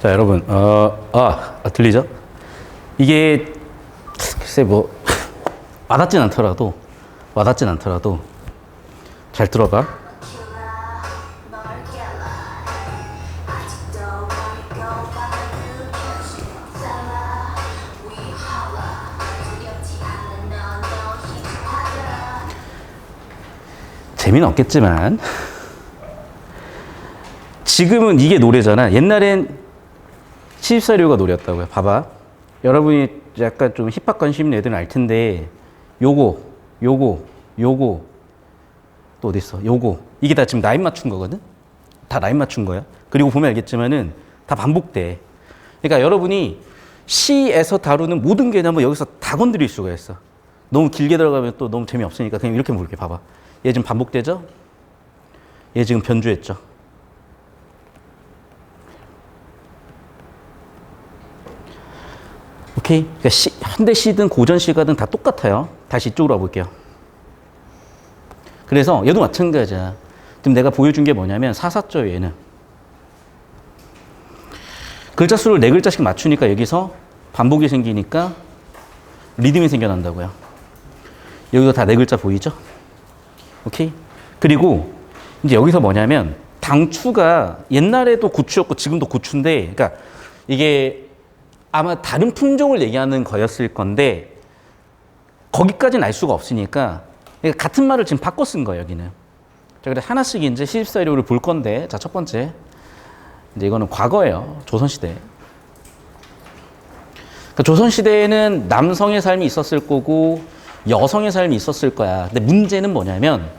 자, 여러분, 들리죠? 이게, 글쎄, 와닿진 않더라도, 잘 들어봐. 재미는 없겠지만, 지금은 이게 노래잖아. 옛날엔 시집살이가 노래였다고요. 봐봐. 여러분이 약간 좀 힙합 관심 있는 애들은 알 텐데, 요거, 또 어딨어? 요거. 이게 다 지금 라인 맞춘 거거든? 다 라인 맞춘 거야. 그리고 보면 알겠지만은 다 반복돼. 그러니까 여러분이 시에서 다루는 모든 개념을 여기서 다 건드릴 수가 있어. 너무 길게 들어가면 또 너무 재미없으니까 그냥 이렇게 볼게. 봐봐. 얘 지금 반복되죠? 얘 지금 변주했죠? 오케이? 그러니까 현대 시든 고전 시가든 다 똑같아요. 다시 이쪽으로 와볼게요. 그래서 얘도 마찬가지야. 지금 내가 보여준 게 뭐냐면 사사죠, 얘는. 글자 수를 4글자씩 맞추니까 여기서 반복이 생기니까 리듬이 생겨난다고요. 여기도 다 4글자 보이죠? 오케이? 그리고 이제 여기서 뭐냐면 당추가 옛날에도 고추였고 지금도 고추인데, 그러니까 이게 아마 다른 품종을 얘기하는 거였을 건데 거기까지는 알 수가 없으니까 같은 말을 지금 바꿔 쓴 거예요, 여기는. 자, 그래서 하나씩 이제 시집살이를 볼 건데, 자, 첫 번째. 이제 이거는 과거예요. 조선시대. 그러니까 조선시대에는 남성의 삶이 있었을 거고 여성의 삶이 있었을 거야. 근데 문제는 뭐냐면,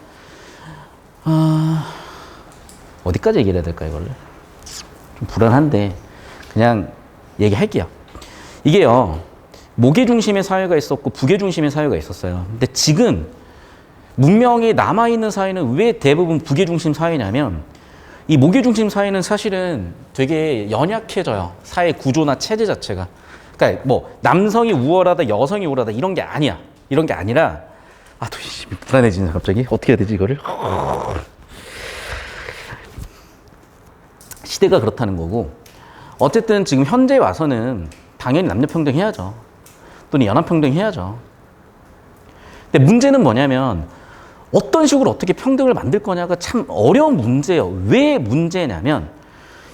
어디까지 얘기를 해야 될까, 이거를? 좀 불안한데, 그냥 얘기할게요. 이게요, 목의 중심의 사회가 있었고 북의 중심의 사회가 있었어요. 근데 지금 문명이 남아있는 사회는 왜 대부분 북의 중심 사회냐면, 이 목의 중심 사회는 사실은 되게 연약해져요. 사회 구조나 체제 자체가. 그러니까 남성이 우월하다, 여성이 우월하다 이런 게 아니야. 이런 게 아니라, 또 불안해지네, 갑자기. 어떻게 해야 되지, 이거를? 시대가 그렇다는 거고, 어쨌든 지금 현재 와서는 당연히 남녀평등 해야죠. 또는 연합평등 해야죠. 근데 문제는 뭐냐면 어떤 식으로 어떻게 평등을 만들 거냐가 참 어려운 문제예요. 왜 문제냐면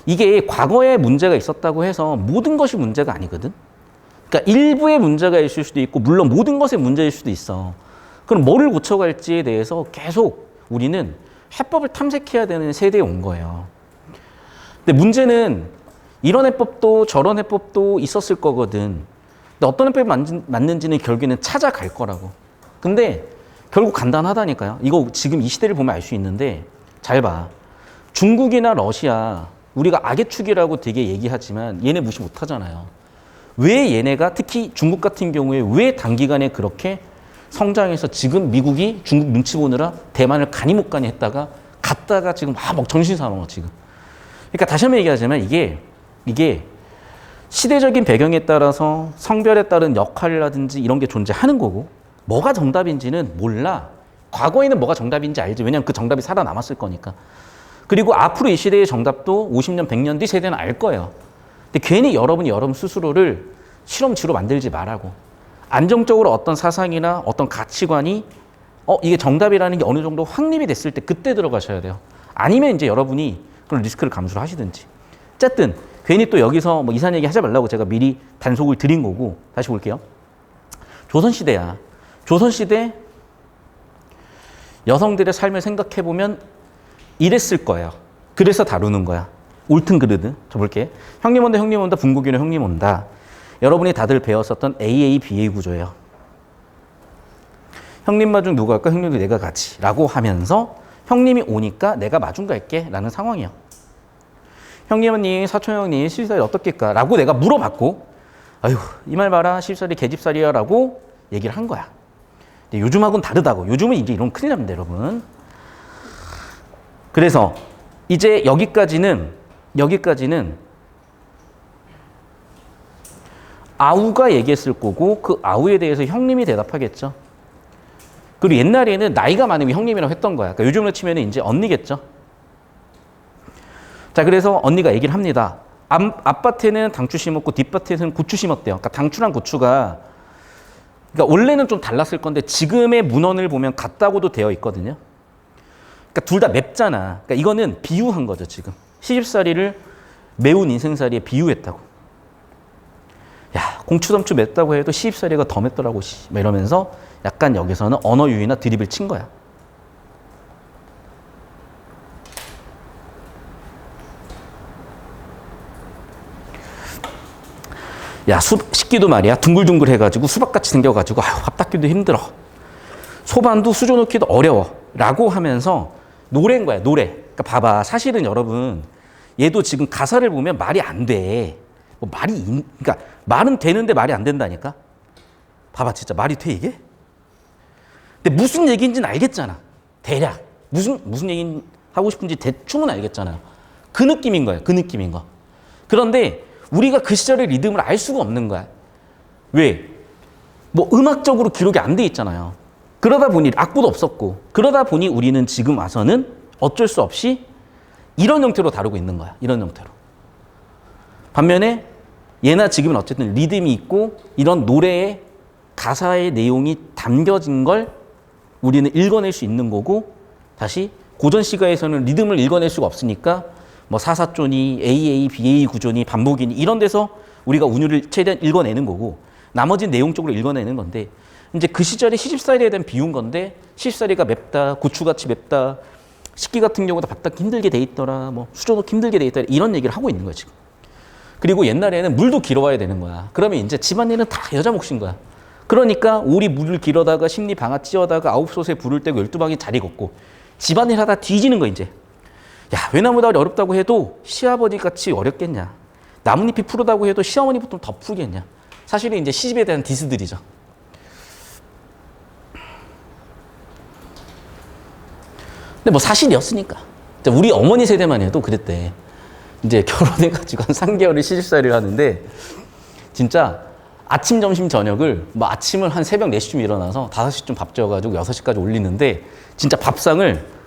이게 과거에 문제가 있었다고 해서 모든 것이 문제가 아니거든. 그러니까 일부의 문제가 있을 수도 있고 물론 모든 것의 문제일 수도 있어. 그럼 뭐를 고쳐갈지에 대해서 계속 우리는 해법을 탐색해야 되는 세대에 온 거예요. 근데 문제는 이런 해법도 저런 해법도 있었을 거거든. 근데 어떤 해법이 맞는지는 결국에는 찾아갈 거라고. 근데 결국 간단하다니까요. 이거 지금 이 시대를 보면 알 수 있는데, 잘 봐. 중국이나 러시아, 우리가 악의 축이라고 되게 얘기하지만 얘네 무시 못 하잖아요. 왜 얘네가, 특히 중국 같은 경우에 왜 단기간에 그렇게 성장해서 지금 미국이 중국 눈치 보느라 대만을 가니 못 가니 했다가 갔다가 지금 막 정신 사나워 지금. 그러니까 다시 한번 얘기하자면 이게 시대적인 배경에 따라서 성별에 따른 역할이라든지 이런 게 존재하는 거고, 뭐가 정답인지는 몰라. 과거에는 뭐가 정답인지 알지. 왜냐하면 그 정답이 살아남았을 거니까. 그리고 앞으로 이 시대의 정답도 50년, 100년 뒤 세대는 알 거예요. 근데 괜히 여러분이 여러분 스스로를 실험지로 만들지 말라고. 안정적으로 어떤 사상이나 어떤 가치관이 이게 정답이라는 게 어느 정도 확립이 됐을 때 그때 들어가셔야 돼요. 아니면 이제 여러분이 그런 리스크를 감수를 하시든지. 어쨌든 괜히 또 여기서 이상한 얘기 하지 말라고 제가 미리 단속을 드린 거고, 다시 볼게요. 조선시대야. 조선시대 여성들의 삶을 생각해보면 이랬을 거예요. 그래서 다루는 거야. 옳든 그르든. 저 볼게. 형님 온다, 분고기는 형님 온다. 여러분이 다들 배웠었던 AA, BA 구조예요. 형님 마중 누가 갈까? 형님도 내가 가지. 라고 하면서 형님이 오니까 내가 마중 갈게. 라는 상황이에요. 형님, 사촌 형님, 시집살이 어떻겠까? 라고 내가 물어봤고, 아유, 이 말 봐라. 시집살이 개집살이야. 라고 얘기를 한 거야. 근데 요즘하고는 다르다고. 요즘은 이제 이러면 큰일 납니다, 여러분. 그래서 이제 여기까지는 아우가 얘기했을 거고, 그 아우에 대해서 형님이 대답하겠죠. 그리고 옛날에는 나이가 많으면 형님이라고 했던 거야. 그러니까 요즘으로 치면 이제 언니겠죠. 자, 그래서 언니가 얘기를 합니다. 앞밭에는 당추 심었고 뒷밭에는 고추 심었대요. 그러니까 당추랑 고추가 그러니까 원래는 좀 달랐을 건데 지금의 문헌을 보면 같다고도 되어 있거든요. 그러니까 둘 다 맵잖아. 그러니까 이거는 비유한 거죠, 지금. 시집살이를 매운 인생살이에 비유했다고. 야, 공추담추 맵다고 해도 시집살이가 더 맵더라고, 막 이러면서 약간 여기서는 언어 유희나 드립을 친 거야. 야, 식기도 말이야. 둥글둥글 해가지고 수박같이 생겨가지고 아유, 밥 닦기도 힘들어. 소반도 수저 놓기도 어려워. 라고 하면서 노래인 거야, 노래. 그러니까 봐봐. 사실은 여러분, 얘도 지금 가사를 보면 말이 안 돼. 뭐 그러니까 말은 되는데 말이 안 된다니까? 봐봐, 진짜 말이 돼, 이게? 근데 무슨 얘기인지는 알겠잖아. 대략. 무슨 얘기 하고 싶은지 대충은 알겠잖아요. 그 느낌인 거예요, 그 느낌인 거. 그런데 우리가 그 시절의 리듬을 알 수가 없는 거야. 왜? 뭐 음악적으로 기록이 안 돼 있잖아요. 그러다 보니 악보도 없었고 그러다 보니 우리는 지금 와서는 어쩔 수 없이 이런 형태로 다루고 있는 거야. 이런 형태로. 반면에 예나 지금은 어쨌든 리듬이 있고 이런 노래의 가사의 내용이 담겨진 걸 우리는 읽어낼 수 있는 거고 다시 고전 시가에서는 리듬을 읽어낼 수가 없으니까 뭐 사사조니 AA, BA 구조니 반복이니 이런 데서 우리가 운율을 최대한 읽어내는 거고 나머지는 내용적으로 읽어내는 건데 이제 그 시절에 시집살이에 대한 비운 건데 시집살이가 맵다, 고추같이 맵다, 식기 같은 경우도 밥 닦기 힘들게 돼 있더라, 뭐 수저 놓기 힘들게 돼 있더라 이런 얘기를 하고 있는 거야 지금. 그리고 옛날에는 물도 길어와야 되는 거야. 그러면 이제 집안일은 다 여자 몫인 거야. 그러니까 오리 물을 길어다가 심리 방아 찧어다가 9솥에 불을 떼고 12방에 자리 걷고 집안일 하다 뒤지는 거 이제. 야, 외나무다리 어렵다고 해도 시아버지 같이 어렵겠냐. 나뭇잎이 푸르다고 해도 시어머니부터 더 푸르겠냐. 사실은 이제 시집에 대한 디스들이죠. 근데 뭐 사실이었으니까. 우리 어머니 세대만 해도 그랬대. 이제 결혼해가지고 한 3개월을 시집살이를 하는데 진짜 아침, 점심, 저녁을 뭐 아침을 한 새벽 4시쯤 일어나서 5시쯤 밥 지어가지고 6시까지 올리는데 진짜 밥상을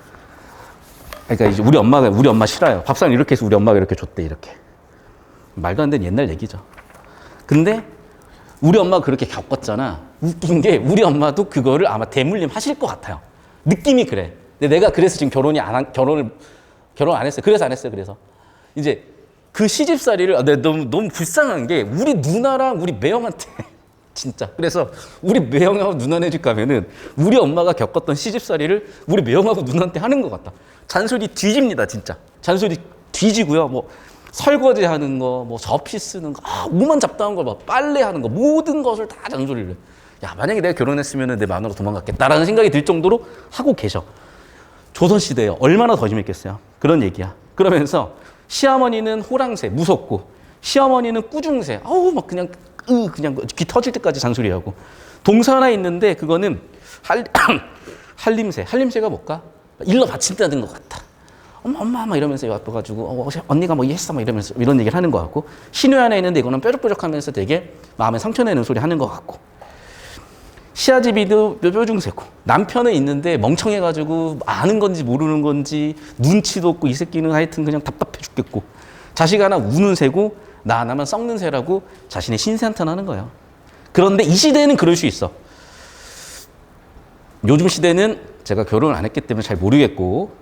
그러니까 이제 우리 엄마 싫어요. 밥상을 이렇게 해서 우리 엄마가 이렇게 줬대, 이렇게. 말도 안 되는 옛날 얘기죠. 근데 우리 엄마가 그렇게 겪었잖아. 웃긴 게 우리 엄마도 그거를 아마 대물림 하실 것 같아요. 느낌이 그래. 근데 내가 그래서 지금 결혼 안 했어요. 그래서 안 했어요. 그래서 이제 그 시집살이를 너무 불쌍한 게 우리 누나랑 우리 매형한테 진짜. 그래서 우리 매형하고 누나네 집 가면은 우리 엄마가 겪었던 시집살이를 우리 매형하고 누나한테 하는 것 같다. 잔소리 뒤집니다, 진짜. 잔소리 뒤지고요. 뭐 설거지 하는 거, 뭐 접시 쓰는 거, 오만 잡다한 거, 막 빨래 하는 거, 모든 것을 다 잔소리를 해. 야, 만약에 내가 결혼했으면 내 마누라 도망갔겠다라는 생각이 들 정도로 하고 계셔. 조선시대에 얼마나 더 심했겠어요. 그런 얘기야. 그러면서 시어머니는 호랑새, 무섭고, 시어머니는 꾸중새, 막 그냥 귀 터질 때까지 잔소리하고. 동사 하나 있는데 그거는 한림새. 한림새가 뭘까? 일러 바친다는 것 같다. 엄마 막 이러면서 와가지고 언니가 뭐 했어 막 이러면서 이런 얘기를 하는 것 같고. 신효 하나 있는데 이거는 뾰족뾰족하면서 되게 마음에 상처내는 소리 하는 것 같고. 시아집이도 뾰중새고 남편은 있는데 멍청해가지고 아는 건지 모르는 건지 눈치도 없고 이 새끼는 하여튼 그냥 답답해 죽겠고 자식 하나 우는 새고 나 하나만 썩는 새라고 자신의 신세한탄하는 거예요. 그런데 이 시대는 그럴 수 있어. 요즘 시대는 제가 결혼을 안 했기 때문에 잘 모르겠고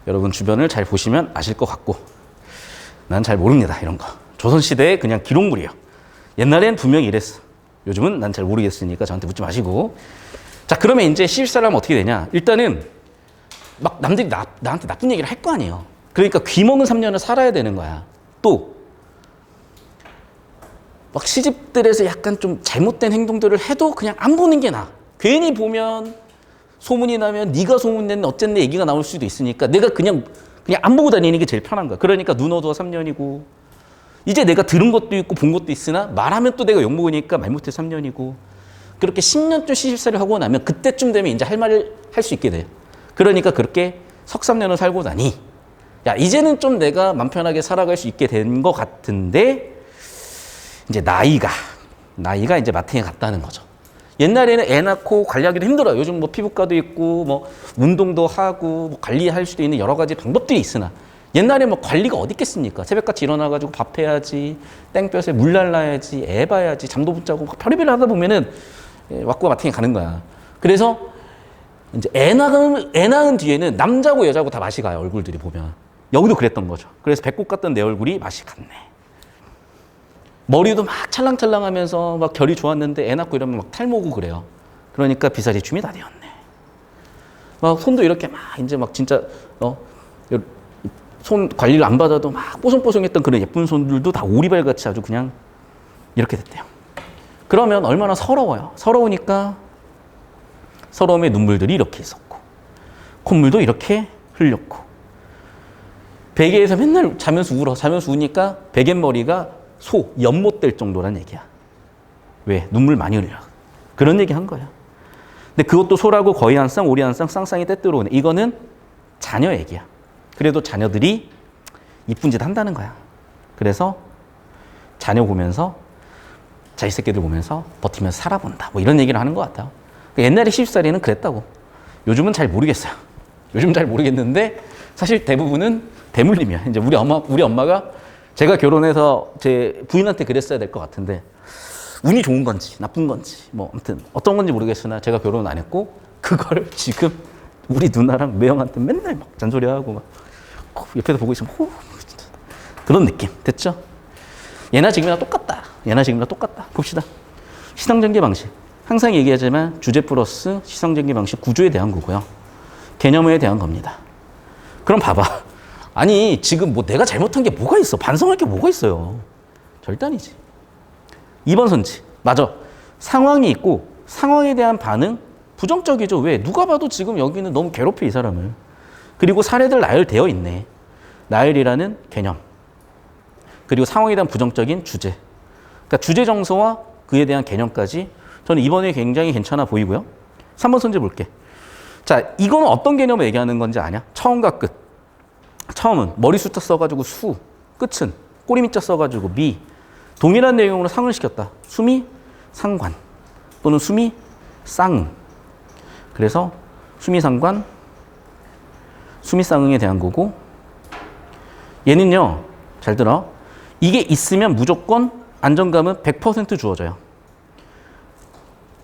여러분 주변을 잘 보시면 아실 것 같고 난 잘 모릅니다. 이런 거. 조선시대에 그냥 기록물이에요. 옛날엔 분명히 이랬어. 요즘은 난 잘 모르겠으니까 저한테 묻지 마시고. 자, 그러면 이제 시집살이하면 어떻게 되냐. 일단은 막 남들이 나한테 나쁜 얘기를 할 거 아니에요. 그러니까 귀먹은 3년을 살아야 되는 거야. 또 막 시집들에서 약간 좀 잘못된 행동들을 해도 그냥 안 보는 게 나아. 괜히 보면 소문이 나면 네가 소문냈네 어쨌네 얘기가 나올 수도 있으니까 내가 그냥 안 보고 다니는 게 제일 편한 거야. 그러니까 눈 어두워 3년이고 이제 내가 들은 것도 있고 본 것도 있으나 말하면 또 내가 욕먹으니까 말 못해 3년이고 그렇게 10년쯤 시집살이를 하고 나면 그때쯤 되면 이제 할 말을 할 수 있게 돼요. 그러니까 그렇게 석 3년을 살고 나니 야 이제는 좀 내가 맘 편하게 살아갈 수 있게 된 것 같은데 이제 나이가 이제 마탱이 갔다는 거죠. 옛날에는 애 낳고 관리하기도 힘들어요. 요즘 뭐 피부과도 있고 뭐 운동도 하고 뭐 관리할 수도 있는 여러 가지 방법들이 있으나 옛날에 뭐 관리가 어디 있겠습니까? 새벽같이 일어나가지고 밥 해야지, 땡볕에 물 날라야지, 애 봐야지, 잠도 못 자고 막 별의별 하다 보면은 왁구가 마탱이 가는 거야. 그래서 이제 애 낳은 뒤에는 남자고 여자고 다 맛이 가요, 얼굴들이 보면. 여기도 그랬던 거죠. 그래서 배꼽 같던 내 얼굴이 맛이 갔네. 머리도 막 찰랑찰랑하면서 막 결이 좋았는데 애 낳고 이러면 막 탈모고 그래요. 그러니까 비살이 춤이 다 되었네. 막 손도 이렇게 막 이제 막 진짜 손 관리를 안 받아도 막 뽀송뽀송했던 그런 예쁜 손들도 다 오리발같이 아주 그냥 이렇게 됐대요. 그러면 얼마나 서러워요. 서러우니까 서러움의 눈물들이 이렇게 있었고 콧물도 이렇게 흘렸고 베개에서 맨날 자면서 울어. 자면서 우니까 베갯머리가 연못 될 정도란 얘기야. 왜? 눈물 많이 흘려. 그런 얘기 한 거야. 근데 그것도 소라고 거의 한 쌍, 오리 한 쌍, 쌍쌍이 때때로 오네. 이거는 자녀 얘기야. 그래도 자녀들이 이쁜 짓 한다는 거야. 그래서 자녀 보면서 자식 새끼들 보면서 버티면서 살아본다. 뭐 이런 얘기를 하는 것 같아요. 옛날에 시집살이는 그랬다고. 요즘은 잘 모르겠어요. 요즘 잘 모르겠는데 사실 대부분은 대물림이야. 이제 우리 엄마가 제가 결혼해서 제 부인한테 그랬어야 될 것 같은데 운이 좋은 건지 나쁜 건지 뭐 아무튼 어떤 건지 모르겠으나 제가 결혼 안 했고 그걸 지금 우리 누나랑 매형한테 맨날 막 잔소리하고 막 옆에서 보고 있으면 진짜 그런 느낌 됐죠? 예나 지금이나 똑같다. 예나 지금이나 똑같다. 봅시다. 시상전개 방식. 항상 얘기하지만 주제 플러스 시상전개 방식 구조에 대한 거고요. 개념에 대한 겁니다. 그럼 봐봐. 아니 지금 뭐 내가 잘못한 게 뭐가 있어? 반성할 게 뭐가 있어요? 절대 아니지. 2번 선지. 맞아. 상황이 있고 상황에 대한 반응 부정적이죠. 왜? 누가 봐도 지금 여기는 너무 괴롭혀 이 사람을. 그리고 사례들 나열되어 있네. 나열이라는 개념. 그리고 상황에 대한 부정적인 주제. 그러니까 주제 정서와 그에 대한 개념까지 저는 이번에 굉장히 괜찮아 보이고요. 3번 선지 볼게. 자, 이거는 어떤 개념을 얘기하는 건지 아냐? 처음과 끝. 처음은 머리 숫자 써가지고 수, 끝은 꼬리 밑자 써가지고 미. 동일한 내용으로 상을 시켰다. 수미, 상관 또는 수미, 쌍. 그래서 수미, 상관, 수미, 쌍응에 대한 거고 얘는요. 잘 들어. 이게 있으면 무조건 안정감은 100% 주어져요.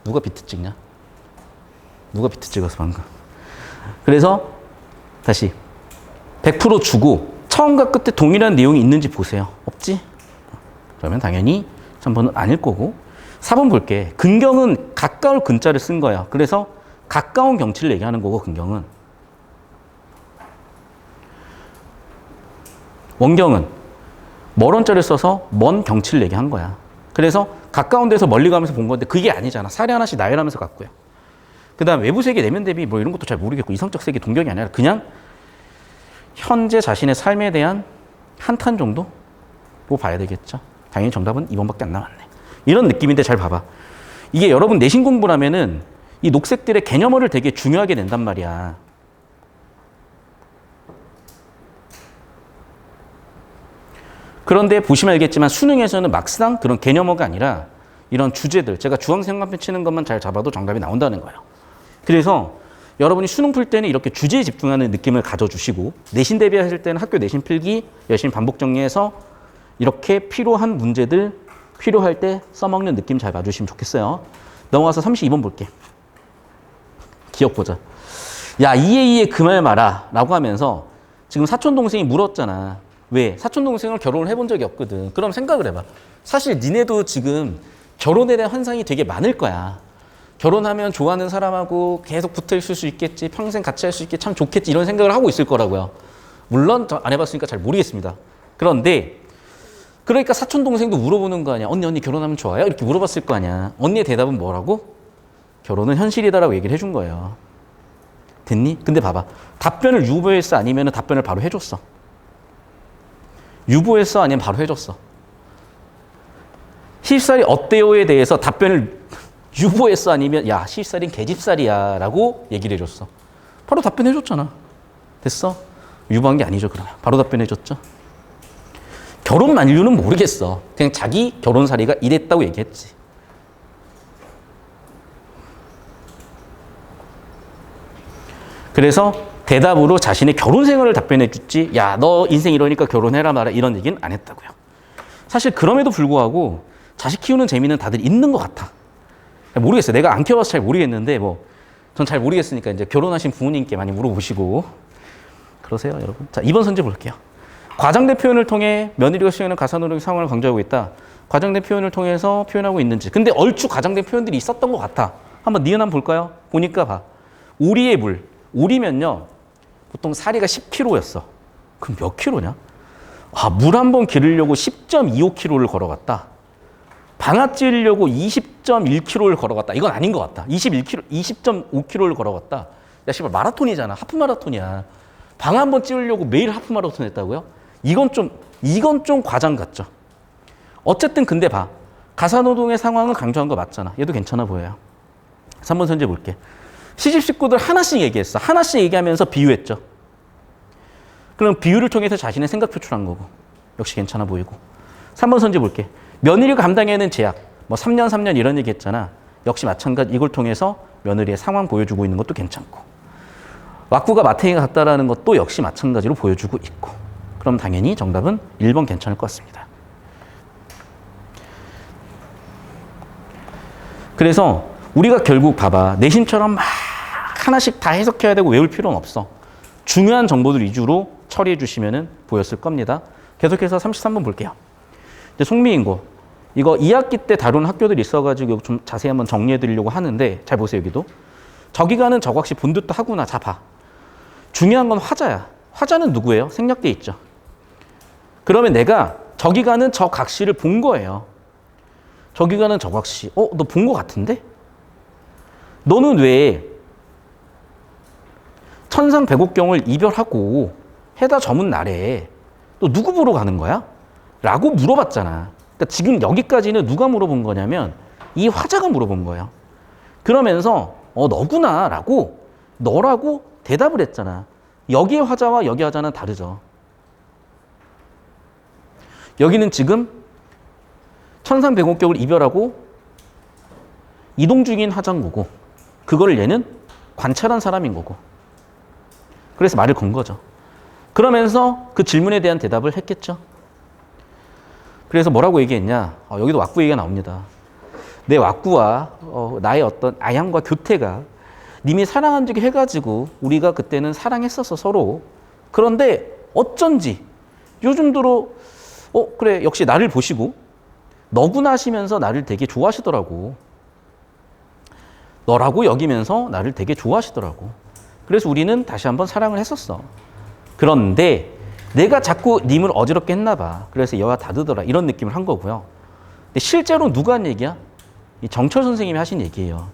누가 비트 찍냐? 누가 비트 찍어서 방금. 그래서 다시 100% 주고 처음과 끝에 동일한 내용이 있는지 보세요. 없지? 그러면 당연히 3번은 아닐 거고 4번 볼게. 근경은 가까울 근자를 쓴 거야. 그래서 가까운 경치를 얘기하는 거고 근경은 원경은 멀은 자를 써서 먼 경치를 얘기한 거야. 그래서 가까운 데서 멀리 가면서 본 건데 그게 아니잖아. 사례 하나씩 나열하면서 갔고요. 그 다음 외부 세계, 내면 대비 뭐 이런 것도 잘 모르겠고 이성적 세계 동경이 아니라 그냥 현재 자신의 삶에 대한 한탄 정도로 봐야 되겠죠. 당연히 정답은 2번밖에 안 나왔네. 이런 느낌인데 잘 봐봐. 이게 여러분 내신 공부를 하면은 이 녹색들의 개념어를 되게 중요하게 낸단 말이야. 그런데 보시면 알겠지만 수능에서는 막상 그런 개념어가 아니라 이런 주제들, 제가 주황색만 치는 것만 잘 잡아도 정답이 나온다는 거예요. 그래서 여러분이 수능 풀 때는 이렇게 주제에 집중하는 느낌을 가져주시고 내신 대비하실 때는 학교 내신 필기 열심히 반복 정리해서 이렇게 필요한 문제들 필요할 때 써먹는 느낌 잘 봐주시면 좋겠어요. 넘어가서 32번 볼게. 기억 보자. 야, 이에 그 말 마라 라고 하면서 지금 사촌동생이 물었잖아. 왜? 사촌동생을 결혼을 해본 적이 없거든. 그럼 생각을 해봐. 사실 니네도 지금 결혼에 대한 환상이 되게 많을 거야. 결혼하면 좋아하는 사람하고 계속 붙어 있을 수 있겠지. 평생 같이 할 수 있겠지. 참 좋겠지. 이런 생각을 하고 있을 거라고요. 물론 안 해봤으니까 잘 모르겠습니다. 그런데 그러니까 사촌동생도 물어보는 거 아니야. 언니 결혼하면 좋아요? 이렇게 물어봤을 거 아니야. 언니의 대답은 뭐라고? 결혼은 현실이다라고 얘기를 해준 거예요. 됐니? 근데 봐봐. 답변을 유보했어? 아니면 답변을 바로 해줬어? 유보했어? 아니면 바로 해줬어? 시집살이 어때요에 대해서 답변을 유보했어? 아니면 야, 시집살인 개집살이야 라고 얘기를 해줬어? 바로 답변해줬잖아. 됐어? 유보한 게 아니죠, 그러면. 바로 답변해줬죠? 결혼 만류는 모르겠어. 그냥 자기 결혼살이가 이랬다고 얘기했지. 그래서 대답으로 자신의 결혼 생활을 답변해 줬지, 야, 너 인생 이러니까 결혼해라 마라 이런 얘기는 안 했다고요. 사실 그럼에도 불구하고 자식 키우는 재미는 다들 있는 것 같아. 모르겠어요. 내가 안 키워봐서 잘 모르겠는데 전 잘 모르겠으니까 이제 결혼하신 부모님께 많이 물어보시고 그러세요, 여러분. 자, 2번 선지 볼게요. 과장된 표현을 통해 며느리가 수행하는 가사노동의 상황을 강조하고 있다. 과장된 표현을 통해서 표현하고 있는지. 근데 얼추 과장된 표현들이 있었던 것 같아. 한번 니은 한번 볼까요? 보니까 봐. 오리의 물. 오리면요, 보통 사리가 10kg였어. 그럼 몇 킬로냐? 물 한 번 기르려고 10.25kg를 걸어갔다. 방아 찌르려고 20.1kg를 걸어갔다. 이건 아닌 것 같다. 20.5kg를 걸어갔다. 야, 씨발, 마라톤이잖아. 하프 마라톤이야. 방 한 번 찌르려고 매일 하프 마라톤 했다고요? 이건 좀 과장 같죠. 어쨌든 근데 봐. 가사노동의 상황을 강조한 거 맞잖아. 얘도 괜찮아 보여요. 3번 선제 볼게. 시집 식구들 하나씩 얘기했어. 하나씩 얘기하면서 비유했죠. 그럼 비유를 통해서 자신의 생각 표출한 거고. 역시 괜찮아 보이고. 3번 선제 볼게. 며느리가 감당해야 하는 제약. 3년 이런 얘기 했잖아. 역시 마찬가지 이걸 통해서 며느리의 상황 보여주고 있는 것도 괜찮고. 왁구가 마탱이가 같다라는 것도 역시 마찬가지로 보여주고 있고. 그럼 당연히 정답은 1번 괜찮을 것 같습니다. 그래서 우리가 결국 봐봐. 내신처럼 막 하나씩 다 해석해야 되고 외울 필요는 없어. 중요한 정보들 위주로 처리해 주시면 보였을 겁니다. 계속해서 33번 볼게요. 이제 송미인고. 이거 2학기 때 다룬 학교들이 있어가지고 좀 자세히 한번 정리해 드리려고 하는데 잘 보세요, 여기도. 저기가는 저각시 본 듯도 하구나. 자, 봐. 중요한 건 화자야. 화자는 누구예요? 생략돼 있죠. 그러면 내가 저기가는 저 각시를 본 거예요. 저기가는 저 각시. 너 본 거 같은데? 너는 왜 천상백옥경을 이별하고 해다 저문 날에 또 누구 보러 가는 거야? 라고 물어봤잖아. 그러니까 지금 여기까지는 누가 물어본 거냐면 이 화자가 물어본 거예요. 그러면서 너구나 라고 너라고 대답을 했잖아. 여기의 화자와 여기 화자는 다르죠. 여기는 지금 천상백옥경을 이별하고 이동 중인 화자인 거고 그걸 얘는 관찰한 사람인 거고 그래서 말을 건 거죠. 그러면서 그 질문에 대한 대답을 했겠죠. 그래서 뭐라고 얘기했냐. 여기도 왁구 얘기가 나옵니다. 내 왁구와 나의 어떤 아양과 교태가 님이 사랑한 적이 해가지고 우리가 그때는 사랑했었어 서로. 그런데 어쩐지 요즘 들어 그래 역시 나를 보시고 너구나 하시면서 나를 되게 좋아하시더라고. 너라고 여기면서 나를 되게 좋아하시더라고. 그래서 우리는 다시 한번 사랑을 했었어. 그런데 내가 자꾸 님을 어지럽게 했나 봐. 그래서 여와 다르더라. 이런 느낌을 한 거고요. 근데 실제로 누가 한 얘기야? 이 정철 선생님이 하신 얘기예요.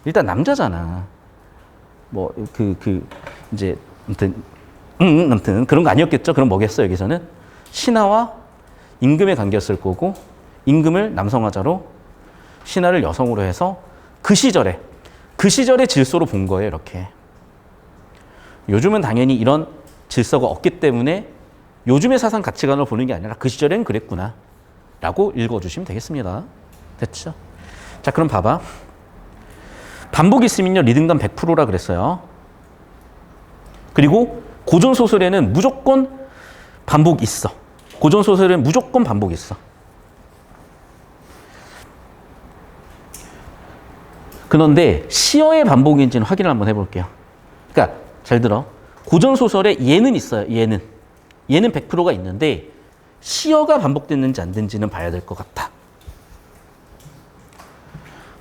일단 남자잖아. 이제 아무튼 그런 거 아니었겠죠? 그럼 뭐겠어 여기서는? 신하와 임금의 관계였을 거고 임금을 남성화자로 신하를 여성으로 해서 그 시절의 질서로 본 거예요. 이렇게. 요즘은 당연히 이런 질서가 없기 때문에 요즘의 사상 가치관을 보는 게 아니라 그 시절엔 그랬구나 라고 읽어주시면 되겠습니다. 됐죠? 자, 그럼 봐봐. 반복이 있으면요 리듬감 100%라 그랬어요. 그리고 고전소설에는 무조건 반복이 있어. 고전소설에는 무조건 반복이 있어. 그런데 시어의 반복인지는 확인을 한번 해볼게요. 그러니까 잘 들어. 고전소설에 예는 있어요. 예는 100%가 있는데 시어가 반복됐는지 안 됐는지는 봐야 될 것 같아.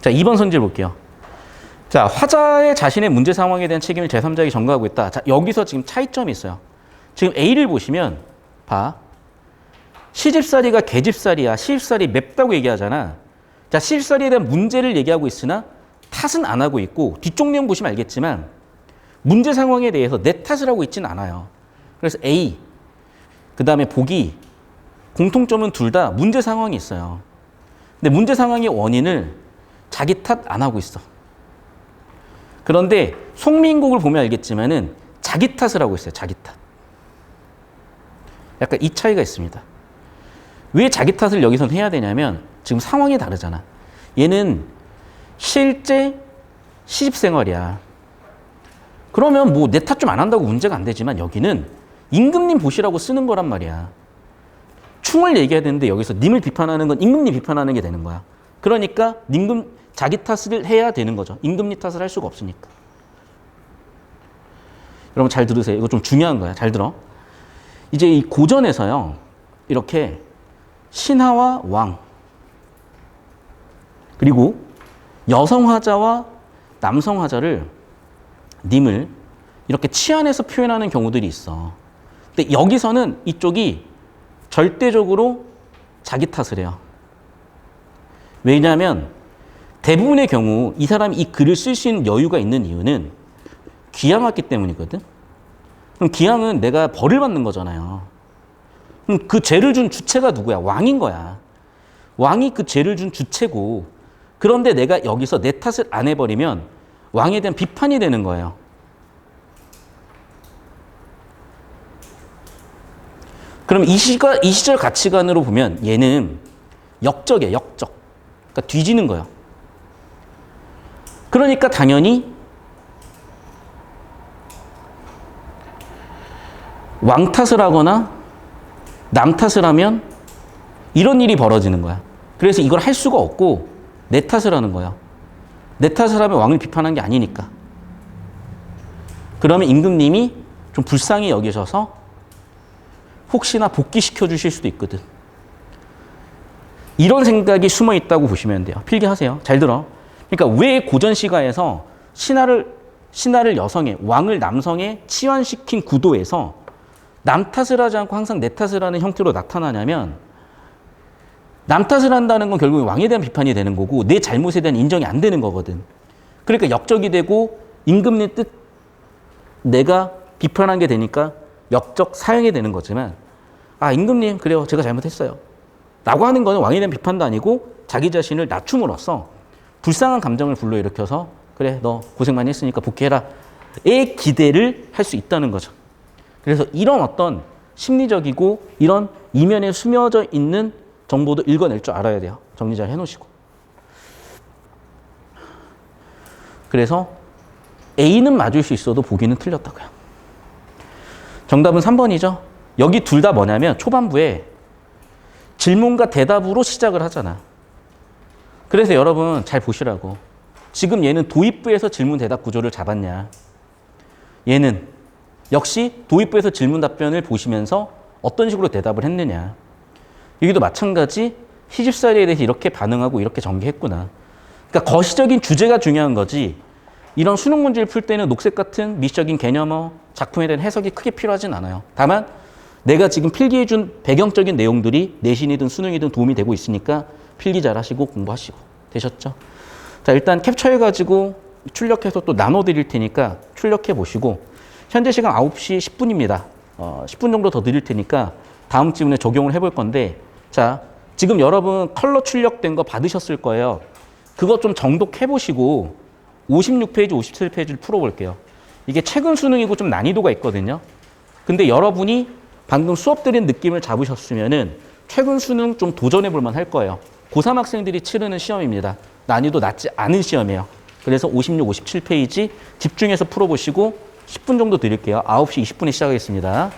자, 2번 선지를 볼게요. 자, 화자의 자신의 문제 상황에 대한 책임을 제3자에게 전가하고 있다. 자, 여기서 지금 차이점이 있어요. 지금 A를 보시면 봐. 시집살이가 계집살이야. 시집살이 맵다고 얘기하잖아. 자, 시집살이에 대한 문제를 얘기하고 있으나 탓은 안 하고 있고 뒤쪽 내용 보시면 알겠지만 문제 상황에 대해서 내 탓을 하고 있지는 않아요. 그래서 A, 그 다음에 보기, 공통점은 둘 다 문제 상황이 있어요. 근데 문제 상황의 원인을 자기 탓 안 하고 있어. 그런데 송민국을 보면 알겠지만은 자기 탓을 하고 있어요. 자기 탓. 약간 이 차이가 있습니다. 왜 자기 탓을 여기서는 해야 되냐면 지금 상황이 다르잖아. 얘는 실제 시집생활이야. 그러면 뭐 내 탓 좀 안 한다고 문제가 안 되지만 여기는 임금님 보시라고 쓰는 거란 말이야. 충을 얘기해야 되는데 여기서 님을 비판하는 건 임금님 비판하는 게 되는 거야. 그러니까 자기 탓을 해야 되는 거죠. 임금님 탓을 할 수가 없으니까. 여러분 잘 들으세요. 이거 좀 중요한 거야. 잘 들어. 이제 이 고전에서요. 이렇게 신하와 왕 그리고 여성 화자와 남성 화자를 님을 이렇게 치안해서 표현하는 경우들이 있어. 근데 여기서는 이쪽이 절대적으로 자기 탓을 해요. 왜냐하면 대부분의 경우 이 사람이 이 글을 쓸 수 있는 여유가 있는 이유는 귀양했기 때문이거든. 그럼 귀양은 내가 벌을 받는 거잖아요. 그럼 그 죄를 준 주체가 누구야? 왕인 거야. 왕이 그 죄를 준 주체고 그런데 내가 여기서 내 탓을 안 해버리면 왕에 대한 비판이 되는 거예요. 그럼 이 시절 가치관으로 보면 얘는 역적이에요. 역적. 그러니까 뒤지는 거예요. 그러니까 당연히 왕 탓을 하거나 남 탓을 하면 이런 일이 벌어지는 거야. 그래서 이걸 할 수가 없고 내 탓을 하는 거예요. 내 탓을 하면 왕을 비판한 게 아니니까. 그러면 임금님이 좀 불쌍히 여기셔서 혹시나 복귀시켜 주실 수도 있거든. 이런 생각이 숨어 있다고 보시면 돼요. 필기하세요. 잘 들어. 그러니까 왜 고전 시가에서 신하를 여성에, 왕을 남성에 치환시킨 구도에서 남 탓을 하지 않고 항상 내 탓을 하는 형태로 나타나냐면 남 탓을 한다는 건 결국 왕에 대한 비판이 되는 거고 내 잘못에 대한 인정이 안 되는 거거든. 그러니까 역적이 되고 임금님 뜻 내가 비판한 게 되니까 역적 사용이 되는 거지만 임금님 그래요. 제가 잘못했어요. 라고 하는 거는 왕에 대한 비판도 아니고 자기 자신을 낮춤으로써 불쌍한 감정을 불러일으켜서 그래 너 고생 많이 했으니까 복귀해라 의 기대를 할 수 있다는 거죠. 그래서 이런 어떤 심리적이고 이런 이면에 숨겨져 있는 정보도 읽어낼 줄 알아야 돼요. 정리 잘 해놓으시고. 그래서 A는 맞을 수 있어도 보기는 틀렸다고요. 정답은 3번이죠. 여기 둘 다 뭐냐면 초반부에 질문과 대답으로 시작을 하잖아. 그래서 여러분 잘 보시라고. 지금 얘는 도입부에서 질문 대답 구조를 잡았냐. 얘는 역시 도입부에서 질문 답변을 보시면서 어떤 식으로 대답을 했느냐. 여기도 마찬가지 시집살이에 대해서 이렇게 반응하고 이렇게 전개했구나. 그러니까 거시적인 주제가 중요한 거지. 이런 수능 문제를 풀 때는 녹색 같은 미시적인 개념어, 작품에 대한 해석이 크게 필요하진 않아요. 다만 내가 지금 필기해준 배경적인 내용들이 내신이든 수능이든 도움이 되고 있으니까 필기 잘하시고 공부하시고. 되셨죠? 자, 일단 캡처해가지고 출력해서 또 나눠드릴 테니까 출력해 보시고 현재 시간 9시 10분입니다. 10분 정도 더 드릴 테니까 다음 질문에 적용을 해볼 건데 자, 지금 여러분 컬러 출력된 거 받으셨을 거예요. 그거 좀 정독해 보시고 56페이지, 57페이지를 풀어볼게요. 이게 최근 수능이고 좀 난이도가 있거든요. 근데 여러분이 방금 수업 드린 느낌을 잡으셨으면은 최근 수능 좀 도전해 볼 만 할 거예요. 고3 학생들이 치르는 시험입니다. 난이도 낮지 않은 시험이에요. 그래서 56, 57페이지 집중해서 풀어보시고 10분 정도 드릴게요. 9시 20분에 시작하겠습니다.